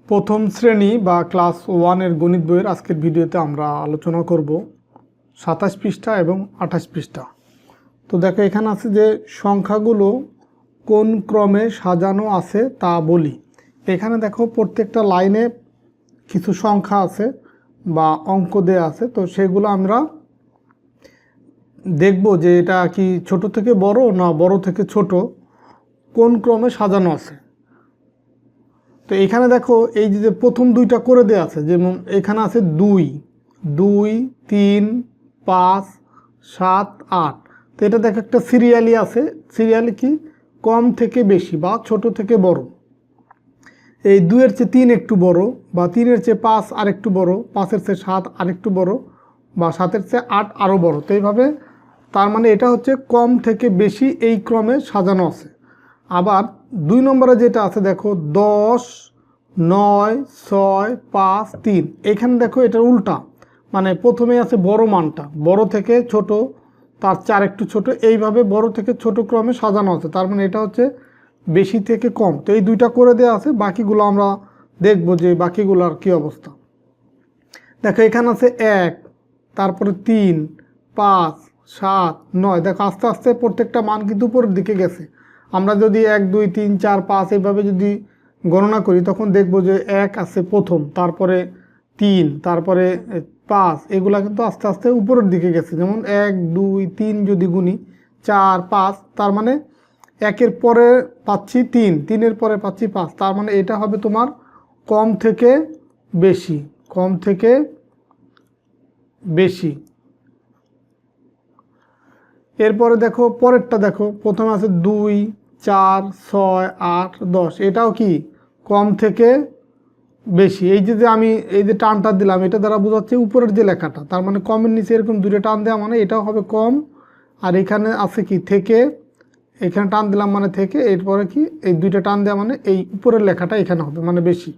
প্রথম শ্রেণী বা ক্লাস 1 এর গণিত বইয়ের আজকের ভিডিওতে আমরা আলোচনা করব 27 পৃষ্ঠা এবং 28 পৃষ্ঠা। তো দেখো এখানে আছে যে সংখ্যাগুলো কোন ক্রমে সাজানো আছে তা বলি। এখানে দেখো প্রত্যেকটা লাইনে কিছু সংখ্যা আছে বা অঙ্ক দেয়া আছে, তো সেগুলো আমরা দেখব যে এটা কি ছোট থেকে বড় না বড় থেকে ছোট, কোন ক্রমে সাজানো আছে। তো এখানে দেখো এই যে প্রথম দুইটা করে দেওয়া আছে, যেমন এখানে আছে 2 2 3 5 7 8। তো এটা দেখো একটা সিরিয়ালি আছে, সিরিয়ালি কি কম থেকে বেশি বা ছোট থেকে বড়। এই 2 এর চেয়ে 3 একটু বড়, বা 3 এর চেয়ে 5 আর একটু বড়, 5 এর চেয়ে 7 আর একটু বড়, বা 7 এর চেয়ে 8 আরও বড়। তো এইভাবে তার মানে এটা হচ্ছে কম থেকে বেশি এই ক্রমে সাজানো আছে। আবার 2 নম্বরে যেটা আছে দেখো 10 9 6 5 3। এখানে দেখো এটার উল্টা, মানে প্রথমে আছে বড় মানটা, বড় থেকে ছোট, তার চেয়ে একটু ছোট, এইভাবে বড় থেকে ছোট ক্রমে সাজানো আছে। তার মানে এটা হচ্ছে বেশি থেকে কম। তো এই দুইটা করে দেওয়া আছে, বাকিগুলো আমরা দেখব যে বাকিগুলোর কি অবস্থা। দেখো এখানে আছে 1, তারপরে 3 5 7 9। দেখো আস্তে আস্তে প্রত্যেকটা মান কিন্তু উপরের দিকে গেছে। আমরা যদি 1 2 3 4 5 এইভাবে যদি গণনা করি তখন দেখব যে 1 আছে প্রথম, তারপরে 3, তারপরে 5, এগুলা কিন্তু আস্তে আস্তে উপরের দিকে গেছে। যেমন 1 2 3 যদি গুনি 4 5, তার মানে 1-এর পরে পাচ্ছি 3, 3-এর পরে পাচ্ছি 5। তার মানে এটা হবে তোমার কম থেকে বেশি, কম থেকে বেশি। এরপরে দেখো পরেরটা, দেখো প্রথমে আছে 2 4 6 8 10। এটাও কি কম থেকে বেশি। এই যে আমি এই যে টানটা দিলাম, এটা দ্বারা বোঝাচ্ছে উপরের যে লেখাটা, তার মানে কমের নিচে এরকম দুটো টান দেওয়া মানে এটাও হবে কম। আর এখানে আছে কি থেকে, এখানে টান দিলাম মানে থেকে, এরপরে কি এই দুইটা টান দেওয়া মানে এই উপরের লেখাটা এখানে হবে মানে বেশি।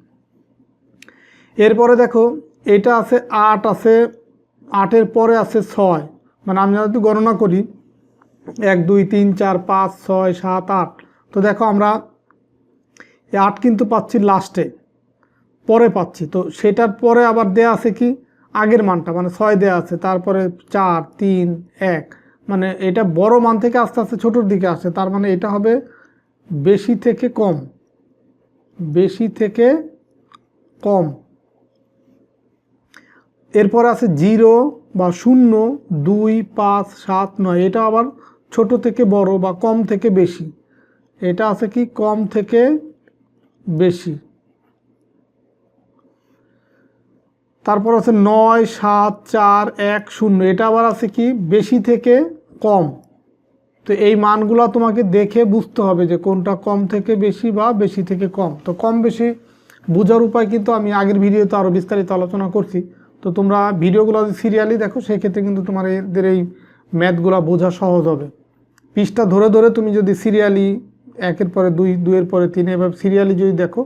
এরপরে দেখো এটা আছে 8, আছে 8-এর পরে আছে 6, মানে আমি যদি গণনা করি 1 2 3 4 5 6 7 8। তো দেখো আমরা 8 কিন্তু পাচ্ছি লাস্টে, পরে পাচ্ছি। তো সেটার পরে আবার দেয়া আছে কি আগের মানটা, মানে 6 দেয়া আছে, তারপরে 4 3 1, মানে এটা বড় মান থেকে আস্তে আস্তে ছোটোর দিকে আসে। তার মানে এটা হবে বেশি থেকে কম, বেশি থেকে কম। এরপর আছে 0 বা 0 2 5 7 9। এটা আবার ছোট থেকে বড় বা কম থেকে বেশি। এটা আছে কি কম থেকে বেশি। তারপর আছে 9 7 4 1 0। এটা আবার আছে কি বেশি থেকে কম। তো এই মানগুলো তোমাকে দেখে বুঝতে হবে যে কোনটা কম থেকে বেশি বা বেশি থেকে কম। তো কম বেশি বোঝার উপায় কিন্তু আমি আগের ভিডিওতে আরও বিস্তারিত আলোচনা করছি। তো তোমরা ভিডিওগুলো যদি সিরিয়ালি দেখো সেক্ষেত্রে কিন্তু তোমার এদের এই ম্যাথগুলো বোঝা সহজ হবে। পৃষ্ঠা ধরে ধরে তুমি যদি সিরিয়ালি 1-এর পরে 2 2-এর পরে 3 এভাবে সিরিয়ালি যদি দেখো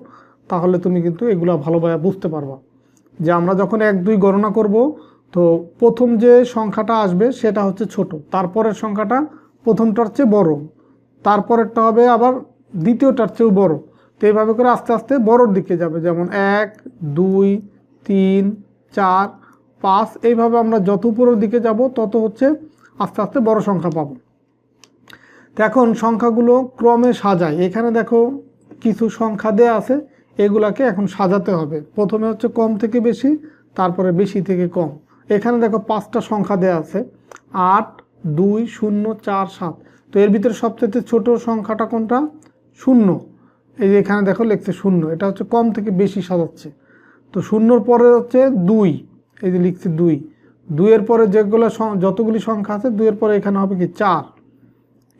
তাহলে তুমি কিন্তু এগুলো ভালোভাবে বুঝতে পারবা যে আমরা যখন 1 2 গণনা করব, তো প্রথম যে সংখ্যাটা আসবে সেটা হচ্ছে ছোট, তারপরের সংখ্যাটা প্রথমটার চেয়ে বড়, তারপরেরটা হবে আবার দ্বিতীয়টার চেয়েও বড়। তো এইভাবে করে আস্তে আস্তে বড়োর দিকে যাবে, যেমন 1 2 3 4 5। এইভাবে আমরা যত উপরের দিকে যাব তত হচ্ছে আস্তে আস্তে বড় সংখ্যা পাবো। তো এখন সংখ্যাগুলো ক্রমে সাজায়। এখানে দেখো কিছু সংখ্যা দেয়া আছে, এগুলাকে এখন সাজাতে হবে। প্রথমে হচ্ছে কম থেকে বেশি, তারপরে বেশি থেকে কম। এখানে দেখো 5টা সংখ্যা দেয়া আছে, 8 2 0 4 7। তো এর ভিতরে সবচেয়ে ছোট সংখ্যাটা কোনটা? 0। এই যে এখানে দেখো লিখছে 0, এটা হচ্ছে কম থেকে বেশি সাজাচ্ছে। তো 0-র পরে হচ্ছে 2, এই যে লিখছে 2। 2-এর পরে যেগুলো যতগুলি সংখ্যা আছে 2-এর পরে এখানে হবে কি 4,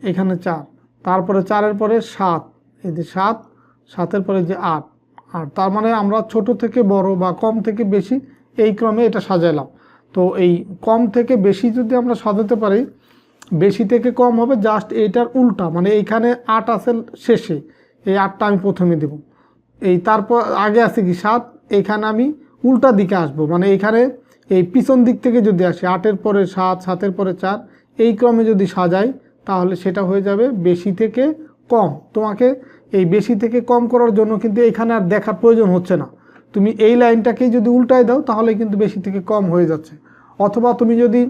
এখানে 4। তারপরে 4-এর পরে 7, এই যে 7, 7-এর পরে যে 8 8। তার মানে আমরা ছোট থেকে বড় বা কম থেকে বেশি এই ক্রমে এটা সাজাইলাম। তো এই কম থেকে বেশি যদি আমরা সাজাতে পারি, বেশি থেকে কম হবে জাস্ট এইটার উল্টা, মানে এইখানে 8 আছে শেষে, এই 8টা আমি প্রথমে দেব। এই তারপর আগে আছে কি 7, এইখানে আমি উল্টা দিকে আসব, মানে এইখানে এই পিছন দিক থেকে যদি আসি 8-এর পরে 7 7-এর পরে 4, এই ক্রমে যদি সাজাই তাহলে সেটা হয়ে যাবে বেশি থেকে কম। তোমাকে এই বেশি থেকে কম করার জন্য কিন্তু এখানে আর দেখার প্রয়োজন হচ্ছে না, তুমি এই লাইনটাকেই যদি উল্টায় দাও তাহলে কিন্তু বেশি থেকে কম হয়ে যাচ্ছে। অথবা তুমি যদি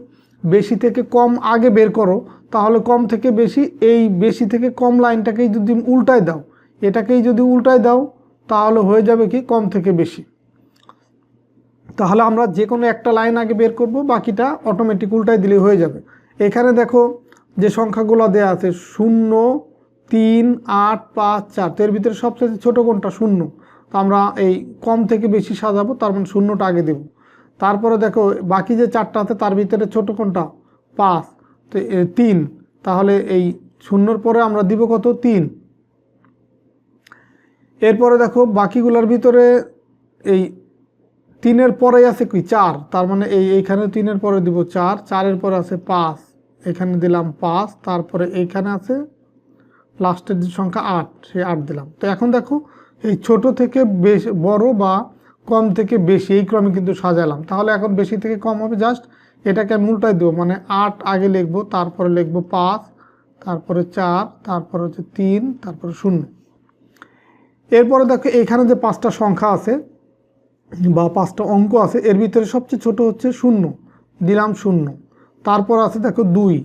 বেশি থেকে কম আগে বের করো তাহলে কম থেকে বেশি, এই বেশি থেকে কম লাইনটাকেই যদি উল্টায় দাও, এটাকেই যদি উল্টায় দাও তাহলে হয়ে যাবে কি কম থেকে বেশি। তাহলে আমরা যে কোনো একটা লাইন আগে বের করব, বাকিটা অটোমেটিক উল্টায় দিলে হয়ে যাবে। এখানে দেখো যে সংখ্যাগুলো দেয়া আছে 0, 3, 8, 5, 4, তো এর ভিতরে সবচেয়ে ছোট কোনটা? 0। তো আমরা এই কম থেকে বেশি সাজাবো, তার মানে 0টা আগে দেব। তারপরে দেখো বাকি যে 4টা আছে তার ভিতরে ছোট কোনটা? 5, তো 3, তাহলে এই 0-র পরে আমরা দিব কত? 3। এরপরে দেখো বাকিগুলোর ভিতরে এই 3-এর পরে আছে কি? 4, তার মানে এইখানে 3-এর পরে দিব 4, 4-এর পরে আছে 5, এখানে দিলাম 5, তারপরে এইখানে আছে লাস্টের যে সংখ্যা 8, সেই 8 দিলাম। তো এখন দেখো এই ছোট থেকে বেশি বড় বা কম থেকে বেশি এই ক্রমে কিন্তু সাজালাম। তাহলে এখন বেশি থেকে কম হবে, জাস্ট এটাকে আমি উল্টাই দেবো, মানে 8 আগে লিখবো, তারপরে লিখবো 5, তারপরে 4, তারপরে হচ্ছে 3, তারপরে 0। এরপরে দেখো এখানে যে 5টা সংখ্যা আছে বা 5টা অঙ্ক আছে, এর ভিতরে সবচেয়ে ছোট হচ্ছে 0, দিলাম 0। তারপর আছে দেখো 2,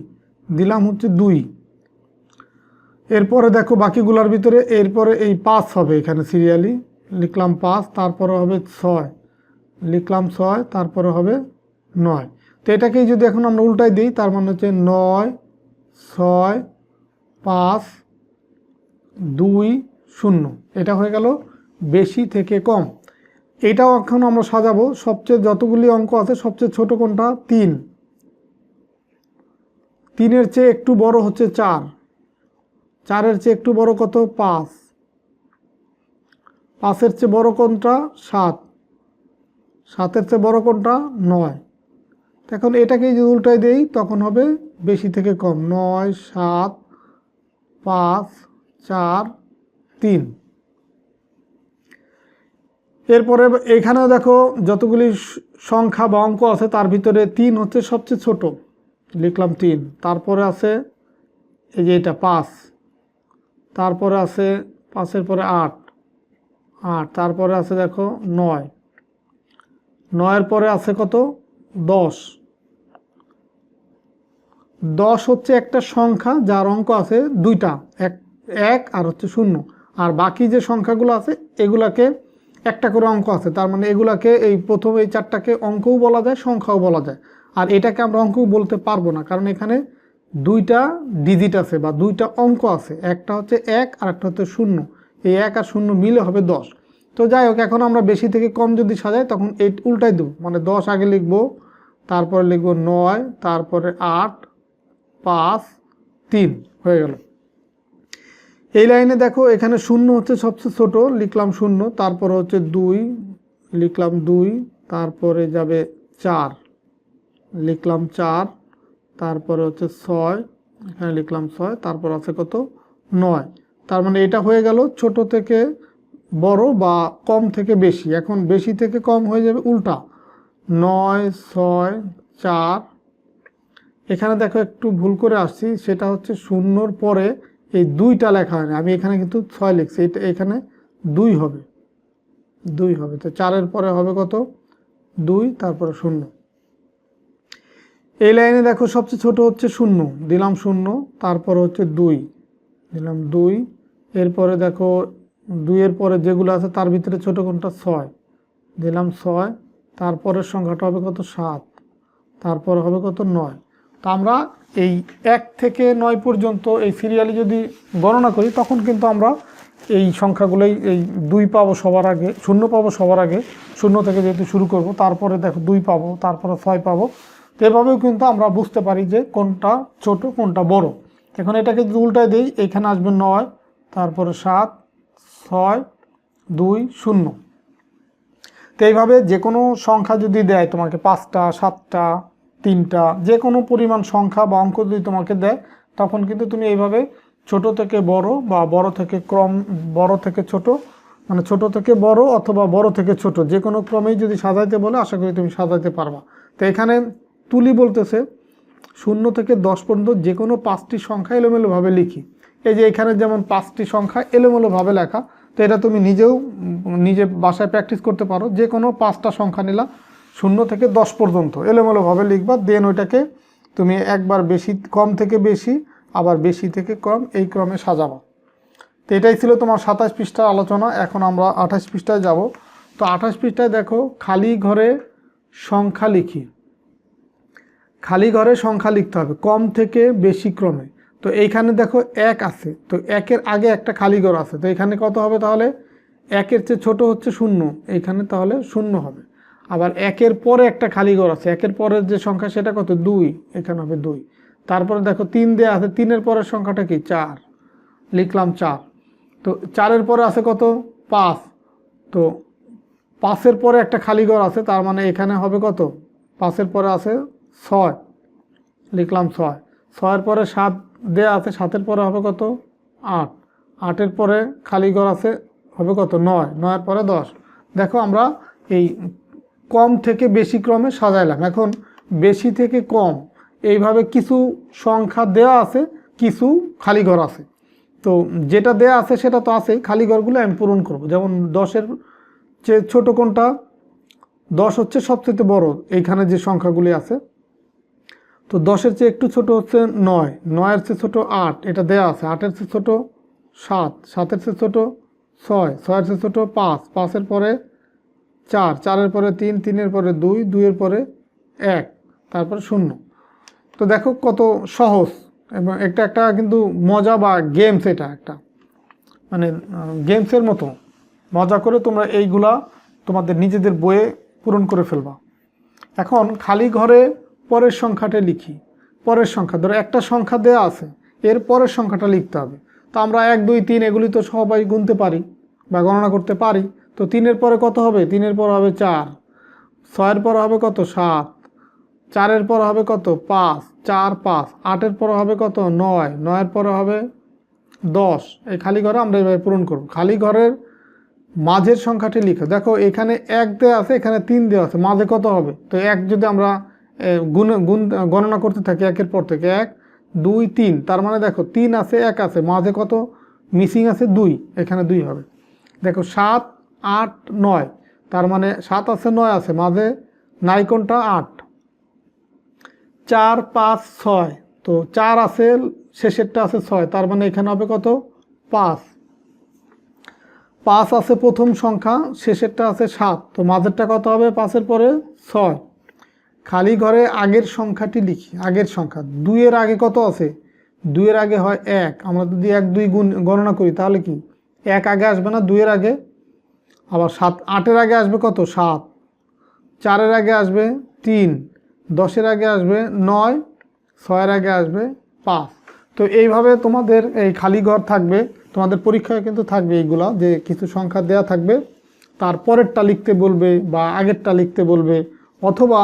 দিলাম হচ্ছে 2। এরপরে দেখো বাকিগুলোর ভিতরে এরপরে এই 5 হবে, এখানে সিরিয়ালি লিখলাম 5, তারপরে হবে 6, লিখলাম 6, তারপরে হবে 9। তো এটাকেই যদি এখন আমরা উল্টাই দিই তার মানে হচ্ছে 9, 6, 5, 2, 0। এটা হয়ে গেল বেশি থেকে কম। এটাও এখন আমরা সাজাবো, সবচেয়ে যতগুলি অঙ্ক আছে সবচেয়ে ছোট কোনটা? 3, 3-এর চেয়ে একটু বড় হচ্ছে 4, 4-এর চেয়ে একটু বড় কত? 5, 5-এর চেয়ে বড় কোনটা? 7, 7-এর চেয়ে বড় কোনটা? 9। এখন এটাকে যদি উল্টাই দেই তখন হবে বেশি থেকে কম, 9, 7, 5, 4, 3। এরপরে এখানেও দেখো যতগুলি সংখ্যা বা অঙ্ক আছে তার ভিতরে 3 হচ্ছে সবচেয়ে ছোট, লিখলাম 3। তারপরে আছে এই যে এটা 5, তারপরে আছে 5-এর পরে 8, তারপরে আছে দেখো 9, 9-এর পরে আছে কত? 10। 10 হচ্ছে একটা সংখ্যা যার অঙ্ক আছে 2টা, 1 আর হচ্ছে 0। আর বাকি যে সংখ্যাগুলো আছে এগুলাকে একটা করে অঙ্ক আছে, তার মানে এগুলাকে এই প্রথম এই 4টাকে অঙ্কও বলা যায়, সংখ্যাও বলা যায়। আর এটাকে আমরা অঙ্কও বলতে পারবো না, কারণ এখানে 2টা ডিজিট আছে বা 2টা অঙ্ক আছে, একটা হচ্ছে 1 আর একটা হচ্ছে 0। এই 1 আর 0 মিলে হবে 10। তো যাই হোক, এখন আমরা বেশি থেকে কম যদি সাজাই তখন এই উল্টাই দেবো, মানে 10 আগে লিখবো, তারপরে লিখবো 9, তারপরে 8, 5, 3 হয়ে গেল। এই লাইনে দেখো এখানে 0 হচ্ছে সবচেয়ে ছোট, লিখলাম 0, তারপরে হচ্ছে 2, লিখলাম 2, তারপরে যাবে 4, লিখলাম 4, তারপরে হচ্ছে 6, এখানে লিখলাম 6, তারপর আছে কত? 9। তার মানে এটা হয়ে গেল ছোট থেকে বড় বা কম থেকে বেশি। এখন বেশি থেকে কম হয়ে যাবে উল্টা, 9, 6, 4। এখানে দেখো একটু ভুল করে আসছি, সেটা হচ্ছে 0-র পরে এই 2টা লেখা হয়নি, আমি এখানে কিন্তু 6 লিখছি, এটা এখানে 2 হবে, 2 হবে। তো 4-এর পরে হবে কত? 2, তারপরে 0। এই লাইনে দেখো সবচেয়ে ছোট হচ্ছে 0, দিলাম 0, তারপরে হচ্ছে 2, দিলাম 2। এরপরে দেখো 2-এর পরে যেগুলো আছে তার ভিতরে ছোট কোনটা? 6, দিলাম 6, তারপরের সংখ্যাটা হবে কত? 7, তারপরে হবে কত? 9। তো আমরা এই 1 থেকে 9 পর্যন্ত এই সিরিয়ালি যদি গণনা করি তখন কিন্তু আমরা এই সংখ্যাগুলোই এই 2 পাবো সবার আগে, 0 পাবো সবার আগে, 0 থেকে যেহেতু শুরু করব, তারপরে দেখো 2 পাবো, তারপরে 6 পাবো। তো এভাবেও কিন্তু আমরা বুঝতে পারি যে কোনটা ছোট কোনটা বড়। এখন এটাকে যদি উল্টায় দিই, এখানে আসবে 9, তারপরে 7, 6, 2, 0। তো এইভাবে যে কোনো সংখ্যা যদি দেয় তোমাকে, 5টা, 7টা, 3টা, যে কোনো পরিমাণ সংখ্যা বা অঙ্ক যদি তোমাকে দেয় তখন কিন্তু তুমি এইভাবে ছোট থেকে বড় বা বড় থেকে বড় থেকে ছোট, মানে ছোট থেকে বড় অথবা বড় থেকে ছোট যে কোনো ক্রমেই যদি সাজাইতে বলে আশা করি তুমি সাজাইতে পারবা। তো এখানে তুলি বলতেছে 0 থেকে 10 পর্যন্ত যে কোনো 5টি সংখ্যা এলোমেলোভাবে লিখি। এই যে এখানে যেমন 5টি সংখ্যা এলোমেলোভাবে লেখা, তো এটা তুমি নিজে বাসায় প্র্যাকটিস করতে পারো। যে কোনো 5টা সংখ্যা নিলা 0 থেকে 10 পর্যন্ত এলোমেলোভাবে লিখবা, দেন ওইটাকে তুমি একবার কম থেকে বেশি, আবার বেশি থেকে কম, এই ক্রমে সাজাবা। তো এটাই ছিল তোমার 27 পৃষ্ঠার আলোচনা। এখন আমরা 28 পৃষ্ঠায় যাব। তো 28 পৃষ্ঠায় দেখো, খালি ঘরে সংখ্যা লিখি। খালি ঘরে সংখ্যা লিখতে হবে কম থেকে বেশি ক্রমে। তো এইখানে দেখো 1 আছে, তো 1-এর আগে একটা খালি ঘর আছে, তো এখানে কত হবে তাহলে? 1-এর চেয়ে ছোট হচ্ছে 0, এইখানে তাহলে 0 হবে। আবার 1-এর পরে একটা খালি ঘর আছে, 1-এর পরের যে সংখ্যা সেটা কত? 2, এখানে হবে 2। তারপরে দেখো 3 দেওয়া আছে, 3-এর পরের সংখ্যাটা কি? 4, লিখলাম 4। তো 4-এর পরে আছে কত? 5। তো 5-এর পরে একটা খালি ঘর আছে, তার মানে এখানে হবে কত? 5-এর পরে আছে 6, লিখলাম 6। 6-এর পরে 7 দেয়া আছে, 7-এর পরে হবে কত? 8। 8-এর পরে খালি ঘর আছে, হবে কত? 9। 9-এর পরে 10। দেখো আমরা এই কম থেকে বেশি ক্রমে সাজাইলাম। এখন বেশি থেকে কম এইভাবে কিছু সংখ্যা দেয়া আছে, কিছু খালি ঘর আছে। তো যেটা দেয়া আছে সেটা তো আছেই, খালি ঘরগুলো আমি পূরণ করব। যেমন 10-এর চেয়ে ছোট কোনটা? 10 হচ্ছে সবচেয়ে বড় এইখানে যে সংখ্যাগুলি আছে। তো 10-এর চেয়ে একটু ছোট হচ্ছে 9, 9-এর চেয়ে ছোট 8, এটা দেয়া আছে। 8-এর চেয়ে ছোট 7, 7-এর চেয়ে ছোট 6, 6-এর চেয়ে ছোট 5, 5-এর পরে 4, 4-এর পরে 3, 3-এর পরে 2, 2-এর পরে 1, তারপরে 0। তো দেখো কত সহজ, এবং একটা কিন্তু মজা বা গেমস, এটা একটা মানে গেমসের মতো মজা করে তোমরা এইগুলা তোমাদের নিজেদের বইয়ে পূরণ করে ফেলবা। এখন খালি ঘরে পরের সংখ্যাটা লিখি। পরের সংখ্যা ধরো একটা সংখ্যা দেয়া আছে, এর পরের সংখ্যাটা লিখতে হবে। তো আমরা 1, 2, 3 এগুলি তো সবাই গুনতে পারি বা গণনা করতে পারি। তো 3-এর পরে কত হবে? 3-এর পরে হবে 4, 6-এর পরে হবে কত? 7, 4-এর পরে হবে কত? 5, 4, 5, 8-এর পরে হবে কত? 9, 9-এর পরে হবে 10। এই খালি ঘরে আমরা এইভাবে পূরণ করব। খালি ঘরের মাঝের সংখ্যাটি লিখো। দেখো এখানে 1 দেওয়া আছে, এখানে 3 দেওয়া আছে, মাঝে কত হবে? তো 1 যদি আমরা গণনা করতে থাকি 1-এর পর থেকে 1, 2, 3, তার মানে দেখো 3 আছে, 1 আছে, মাঝে কত মিসিং আছে? 2, এখানে 2 হবে। দেখো 7, 8, 9, তার মানে 7 আছে, 9 আছে, মাঝে নাই কোনটা? 8। 4, 5, 6, তো 4 আছে, শেষেরটা আছে 6, তার মানে এখানে হবে কত? 5। 5 আছে প্রথম সংখ্যা, শেষেরটা আছে 7, তো মাঝেরটা কত হবে? 5-এর পরে 6। খালি ঘরে আগের সংখ্যাটি লিখি। আগের সংখ্যা 2-এর আগে কত আছে? 2-এর আগে হয় 1। আমরা যদি 1, 2 গণনা করি তাহলে কি 1 আগে আসবে না 2-এর আগে? আবার 8-এর আগে আসবে কত? 7। 4-এর আগে আসবে 3, 10-এর আগে আসবে 9, 6-এর আগে আসবে 5। তো এইভাবে তোমাদের এই খালি ঘর থাকবে। তোমাদের পরীক্ষায় কিন্তু থাকবে এইগুলা, যে কিছু সংখ্যা দেয়া থাকবে, তারপরেরটা লিখতে বলবে বা আগেরটা লিখতে বলবে, অথবা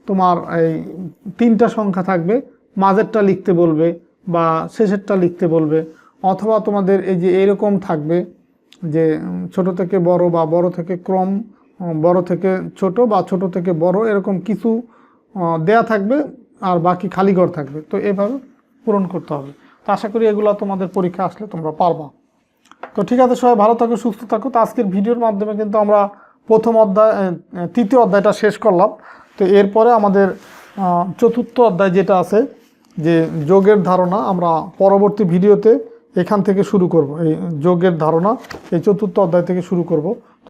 তোমার এই 3টা সংখ্যা থাকবে, মাঝেরটা লিখতে বলবে বা শেষেরটা লিখতে বলবে, অথবা তোমাদের এই যে এরকম থাকবে যে ছোট থেকে বড় বা বড় থেকে ক্রম, বড় থেকে ছোট বা ছোট থেকে বড়, এরকম কিছু দেয়া থাকবে, আর বাকি খালি ঘর থাকবে। তো এভাবে পূরণ করতে হবে। তো আশা করি এগুলো তোমাদের পরীক্ষা আসলে তোমরা পারবা। তো ঠিক আছে, সবাই ভালো থাকো, সুস্থ থাকো। তো আজকের ভিডিওর মাধ্যমে কিন্তু আমরা তৃতীয় অধ্যায়টা শেষ করলাম। তো এরপরে আমাদের 4র্থ অধ্যায় যেটা আছে, যে যোগের ধারণা, আমরা পরবর্তী ভিডিওতে এখান থেকে শুরু করব। এই যোগের ধারণা এই 4র্থ অধ্যায় থেকে শুরু করব।